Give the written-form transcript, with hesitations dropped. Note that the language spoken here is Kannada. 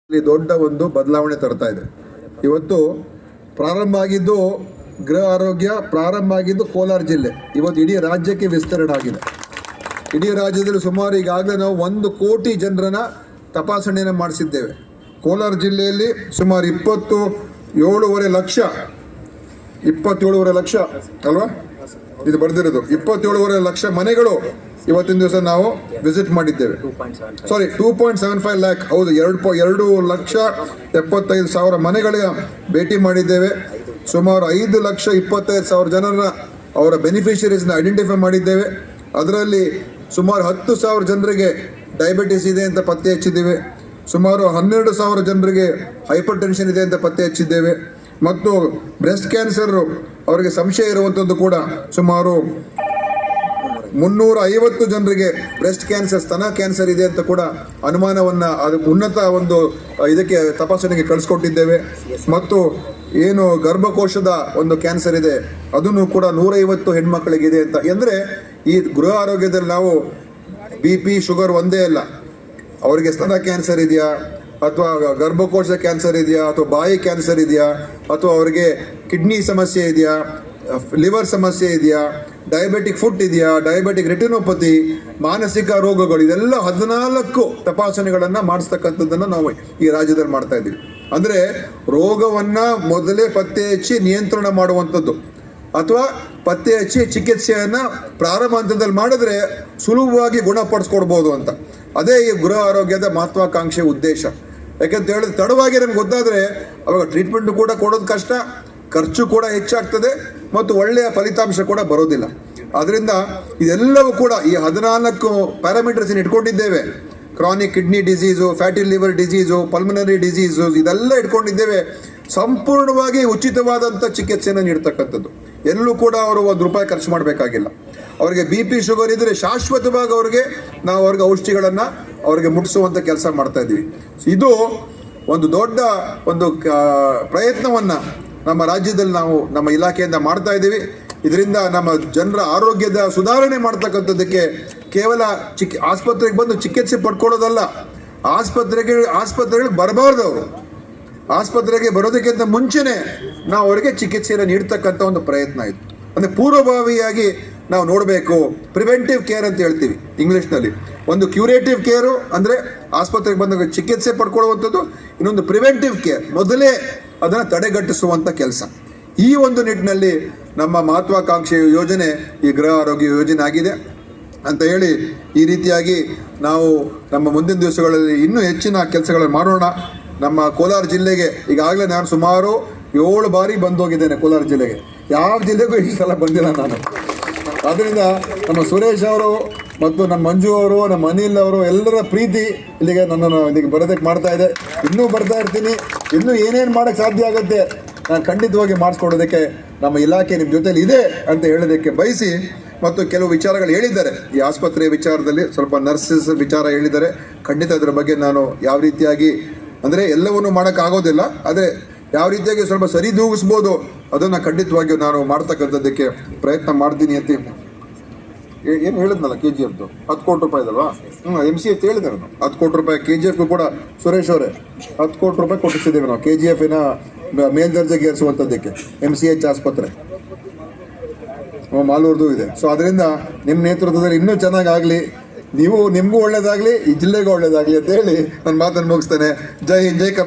ಇಲ್ಲಿ ದೊಡ್ಡ ಒಂದು ಬದಲಾವಣೆ ತರ್ತಾ ಇದೆ. ಇವತ್ತು ಪ್ರಾರಂಭ ಆಗಿದ್ದು ಗೃಹ ಆರೋಗ್ಯ ಪ್ರಾರಂಭ ಆಗಿದ್ದು ಕೋಲಾರ ಜಿಲ್ಲೆ, ಇವತ್ತು ಇಡೀ ರಾಜ್ಯಕ್ಕೆ ವಿಸ್ತರಣೆ ಆಗಿದೆ. ಇಡೀ ರಾಜ್ಯದಲ್ಲಿ ಸುಮಾರು ಈಗಾಗಲೇ ನಾವು 1 ಕೋಟಿ ಜನರನ್ನ ತಪಾಸಣೆಯನ್ನು ಮಾಡಿಸಿದ್ದೇವೆ. ಕೋಲಾರ ಜಿಲ್ಲೆಯಲ್ಲಿ ಸುಮಾರು 27.5 ಲಕ್ಷ ಅಲ್ವಾ, ಇದು ಬರ್ದಿರೋದು 27.5 ಲಕ್ಷ ಮನೆಗಳು ಇವತ್ತಿನ ದಿವಸ ನಾವು ವಿಸಿಟ್ ಮಾಡಿದ್ದೇವೆ. 2.75 ಲ್ಯಾಕ್, ಹೌದು, 2,75,000 ಮನೆಗಳಿಗೆ ಭೇಟಿ ಮಾಡಿದ್ದೇವೆ. ಸುಮಾರು 5,25,000 ಜನರನ್ನ ಅವರ ಬೆನಿಫಿಷರೀಸ್ನ ಐಡೆಂಟಿಫೈ ಮಾಡಿದ್ದೇವೆ. ಅದರಲ್ಲಿ ಸುಮಾರು 10,000 ಜನರಿಗೆ ಡಯಾಬಿಟಿಸ್ ಇದೆ ಅಂತ ಪತ್ತೆ ಹಚ್ಚಿದ್ದೇವೆ. ಸುಮಾರು 12,000 ಜನರಿಗೆ ಹೈಪರ್ ಟೆನ್ಷನ್ ಇದೆ ಅಂತ ಪತ್ತೆ ಹಚ್ಚಿದ್ದೇವೆ. ಮತ್ತು ಬ್ರೆಸ್ಟ್ ಕ್ಯಾನ್ಸರ್ ಅವರಿಗೆ ಸಂಶಯ ಇರುವಂಥದ್ದು ಕೂಡ ಸುಮಾರು 350 ಜನರಿಗೆ ಬ್ರೆಸ್ಟ್ ಕ್ಯಾನ್ಸರ್, ಸ್ತನ ಕ್ಯಾನ್ಸರ್ ಇದೆ ಅಂತ ಕೂಡ ಅನುಮಾನವನ್ನು ಅದು ಉನ್ನತ ಒಂದು ಇದಕ್ಕೆ ತಪಾಸಣೆಗೆ ಕಳಿಸ್ಕೊಟ್ಟಿದ್ದೇವೆ. ಮತ್ತು ಏನು ಗರ್ಭಕೋಶದ ಒಂದು ಕ್ಯಾನ್ಸರ್ ಇದೆ ಅದನ್ನು ಕೂಡ 150 ಹೆಣ್ಮಕ್ಳಿಗಿದೆ ಅಂತ. ಅಂದರೆ ಈ ಗೃಹ ಆರೋಗ್ಯದಲ್ಲಿ ನಾವು BP ಶುಗರ್ ಒಂದೇ ಅಲ್ಲ, ಅವರಿಗೆ ಸ್ತನ ಕ್ಯಾನ್ಸರ್ ಇದೆಯಾ, ಅಥವಾ ಗರ್ಭಕೋಶ ಕ್ಯಾನ್ಸರ್ ಇದೆಯಾ, ಅಥವಾ ಬಾಯಿ ಕ್ಯಾನ್ಸರ್ ಇದೆಯಾ, ಅಥವಾ ಅವರಿಗೆ ಕಿಡ್ನಿ ಸಮಸ್ಯೆ ಇದೆಯಾ, ಲಿವರ್ ಸಮಸ್ಯೆ ಇದೆಯಾ, ಡಯಾಬಿಟಿಕ್ ಫುಟ್ ಇದೆಯಾ, ಡಯಾಬಿಟಿಕ್ ರೆಟಿನೋಪತಿ, ಮಾನಸಿಕ ರೋಗಗಳು, ಇದೆಲ್ಲ 14 ತಪಾಸಣೆಗಳನ್ನು ಮಾಡಿಸ್ತಕ್ಕಂಥದ್ದನ್ನು ನಾವು ಈ ರಾಜ್ಯದಲ್ಲಿ ಮಾಡ್ತಾ ಇದ್ದೀವಿ. ಅಂದರೆ ರೋಗವನ್ನು ಮೊದಲೇ ಪತ್ತೆ ಹಚ್ಚಿ ನಿಯಂತ್ರಣ ಮಾಡುವಂಥದ್ದು, ಅಥವಾ ಪತ್ತೆ ಹಚ್ಚಿ ಚಿಕಿತ್ಸೆಯನ್ನು ಪ್ರಾರಂಭ ಹಂತದಲ್ಲಿ ಮಾಡಿದ್ರೆ ಸುಲಭವಾಗಿ ಗುಣಪಡಿಸ್ಕೊಡ್ಬೋದು ಅಂತ. ಅದೇ ಈ ಗೃಹ ಆರೋಗ್ಯದ ಮಹತ್ವಾಕಾಂಕ್ಷೆ ಉದ್ದೇಶ. ಯಾಕೆಂತ ಹೇಳಿದ್ರೆ ತಡವಾಗಿ ನಮ್ಗೆ ಗೊತ್ತಾದರೆ ಅವಾಗ ಟ್ರೀಟ್ಮೆಂಟ್ ಕೂಡ ಕೊಡೋದು ಕಷ್ಟ, ಖರ್ಚು ಕೂಡ ಹೆಚ್ಚಾಗ್ತದೆ, ಮತ್ತು ಒಳ್ಳೆಯ ಫಲಿತಾಂಶ ಕೂಡ ಬರೋದಿಲ್ಲ. ಆದ್ದರಿಂದ ಇದೆಲ್ಲವೂ ಕೂಡ ಈ 14 ಪ್ಯಾರಾಮೀಟರ್ಸ್ ಇಟ್ಕೊಂಡಿದ್ದೇವೆ. Chronic kidney disease, fatty liver disease, pulmonary disease, ಇದೆಲ್ಲ ಇಟ್ಕೊಂಡಿದ್ದೇವೆ. ಸಂಪೂರ್ಣವಾಗಿ ಉಚಿತವಾದಂಥ ಚಿಕಿತ್ಸೆಯನ್ನು ನೀಡ್ತಕ್ಕಂಥದ್ದು. ಎಲ್ಲೂ ಕೂಡ ಅವರು ₹1 ಖರ್ಚು ಮಾಡಬೇಕಾಗಿಲ್ಲ. ಅವರಿಗೆ BP ಶುಗರ್ ಇದ್ದರೆ ಶಾಶ್ವತವಾಗಿ ಅವ್ರಿಗೆ ಔಷಧಿಗಳನ್ನು ಅವರಿಗೆ ಮುಟ್ಟಿಸುವಂಥ ಕೆಲಸ ಮಾಡ್ತಾ ಇದ್ದೀವಿ. ಇದು ಒಂದು ದೊಡ್ಡ ಒಂದು ಪ್ರಯತ್ನವನ್ನು ನಮ್ಮ ರಾಜ್ಯದಲ್ಲಿ ನಾವು ನಮ್ಮ ಇಲಾಖೆಯಿಂದ ಮಾಡ್ತಾ ಇದ್ದೀವಿ. ಇದರಿಂದ ನಮ್ಮ ಜನರ ಆರೋಗ್ಯದ ಸುಧಾರಣೆ ಮಾಡ್ತಕ್ಕಂಥದ್ದಕ್ಕೆ ಕೇವಲ ಆಸ್ಪತ್ರೆಗೆ ಬಂದು ಚಿಕಿತ್ಸೆ ಪಡ್ಕೊಳ್ಳೋದಲ್ಲ, ಆಸ್ಪತ್ರೆಗಳಿಗೆ ಬರಬಾರ್ದು. ಅವರು ಆಸ್ಪತ್ರೆಗೆ ಬರೋದಕ್ಕಿಂತ ಮುಂಚೆನೇ ನಾವು ಅವರಿಗೆ ಚಿಕಿತ್ಸೆಯನ್ನು ನೀಡ್ತಕ್ಕಂಥ ಒಂದು ಪ್ರಯತ್ನ ಇದು. ಅಂದರೆ ಪೂರ್ವಭಾವಿಯಾಗಿ ನಾವು ನೋಡಬೇಕು. ಪ್ರಿವೆಂಟಿವ್ ಕೇರ್ ಅಂತ ಹೇಳ್ತೀವಿ ಇಂಗ್ಲೀಷ್ನಲ್ಲಿ. ಒಂದು ಕ್ಯೂರೇಟಿವ್ ಕೇರು ಅಂದರೆ ಆಸ್ಪತ್ರೆಗೆ ಬಂದಾಗ ಚಿಕಿತ್ಸೆ ಪಡ್ಕೊಳ್ಳುವಂಥದ್ದು, ಇನ್ನೊಂದು ಪ್ರಿವೆಂಟಿವ್ ಕೇರ್, ಮೊದಲೇ ಅದನ್ನು ತಡೆಗಟ್ಟಿಸುವಂಥ ಕೆಲಸ. ಈ ಒಂದು ನಿಟ್ಟಿನಲ್ಲಿ ನಮ್ಮ ಮಹತ್ವಾಕಾಂಕ್ಷೆಯ ಯೋಜನೆ ಈ ಗೃಹ ಆರೋಗ್ಯ ಯೋಜನೆ ಆಗಿದೆ ಅಂತ ಹೇಳಿ, ಈ ರೀತಿಯಾಗಿ ನಾವು ನಮ್ಮ ಮುಂದಿನ ದಿವಸಗಳಲ್ಲಿ ಇನ್ನೂ ಹೆಚ್ಚಿನ ಕೆಲಸಗಳನ್ನು ಮಾಡೋಣ. ನಮ್ಮ ಕೋಲಾರ ಜಿಲ್ಲೆಗೆ ಈಗಾಗಲೇ ನಾನು ಸುಮಾರು 7 ಬಾರಿ ಬಂದೋಗಿದ್ದೇನೆ. ಕೋಲಾರ ಜಿಲ್ಲೆಗೆ ಯಾವ ಜಿಲ್ಲೆಗೂ ಈ ಸಲ ಬಂದಿಲ್ಲ ನಾನು. ಆದ್ದರಿಂದ ನಮ್ಮ ಸುರೇಶ್ ಅವರು ಮತ್ತು ನಮ್ಮ ಮಂಜು ಅವರು, ನಮ್ಮ ಅನಿಲ್ ಅವರು ಎಲ್ಲರ ಪ್ರೀತಿ ಇಲ್ಲಿಗೆ ನನ್ನನ್ನು ಇಲ್ಲಿಗೆ ಬರೋದಕ್ಕೆ ಮಾಡ್ತಾ ಇದೆ. ಇನ್ನೂ ಬರ್ತಾ ಇರ್ತೀನಿ. ಇನ್ನೂ ಏನೇನು ಮಾಡೋಕ್ಕೆ ಸಾಧ್ಯ ಆಗುತ್ತೆ ನಾನು ಖಂಡಿತವಾಗಿ ಮಾಡಿಸ್ಕೊಡೋದಕ್ಕೆ ನಮ್ಮ ಇಲಾಖೆ ನಿಮ್ಮ ಜೊತೆಲಿ ಇದೆ ಅಂತ ಹೇಳೋದಕ್ಕೆ ಬಯಸಿ, ಮತ್ತು ಕೆಲವು ವಿಚಾರಗಳು ಹೇಳಿದ್ದಾರೆ ಈ ಆಸ್ಪತ್ರೆಯ ವಿಚಾರದಲ್ಲಿ, ಸ್ವಲ್ಪ ನರ್ಸಸ್ ವಿಚಾರ ಹೇಳಿದ್ದಾರೆ. ಖಂಡಿತ ಅದರ ಬಗ್ಗೆ ನಾನು ಯಾವ ರೀತಿಯಾಗಿ ಅಂದರೆ ಎಲ್ಲವನ್ನೂ ಮಾಡೋಕ್ಕಾಗೋದಿಲ್ಲ, ಆದರೆ ಯಾವ ರೀತಿಯಾಗಿ ಸ್ವಲ್ಪ ಸರಿದೂಗಿಸ್ಬೋದು ಅದನ್ನು ಖಂಡಿತವಾಗಿ ನಾನು ಮಾಡ್ತಕ್ಕಂಥದ್ದಕ್ಕೆ ಪ್ರಯತ್ನ ಮಾಡ್ತೀನಿ ಅಂತ ಏನು ಹೇಳಿದ್ನಲ್ಲ. KGFದು 10 ಕೋಟಿ ರೂಪಾಯಿದಲ್ವಾ? MCH ಹೇಳಿದೆ ನಾನು. 10 ಕೋಟಿ ರೂಪಾಯಿ KGFಗೂ ಕೂಡ ಸುರೇಶ್ ಅವರೇ 10 ಕೋಟಿ ರೂಪಾಯಿ ಕೊಟ್ಟಿಸಿದ್ದೇವೆ ನಾವು KGFನ ಮೇಲ್ದರ್ಜೆಗೆ ಏರಿಸುವಂಥದ್ದಕ್ಕೆ. MCH ಆಸ್ಪತ್ರೆ ಮಾಲೂರ್ದು ಇದೆ. ಸೊ ಅದರಿಂದ ನಿಮ್ಮ ನೇತೃತ್ವದಲ್ಲಿ ಇನ್ನೂ ಚೆನ್ನಾಗಾಗಲಿ, ನಿಮಗೂ ಒಳ್ಳೇದಾಗಲಿ, ಈ ಜಿಲ್ಲೆಗೂ ಒಳ್ಳೇದಾಗಲಿ ಅಂತ ಹೇಳಿ ನನ್ನ ಮಾತನ್ನು ಮುಗಿಸ್ತೇನೆ. ಜೈ ಹಿಂದ್, ಜೈ ಕರ್ನಾಟಕ.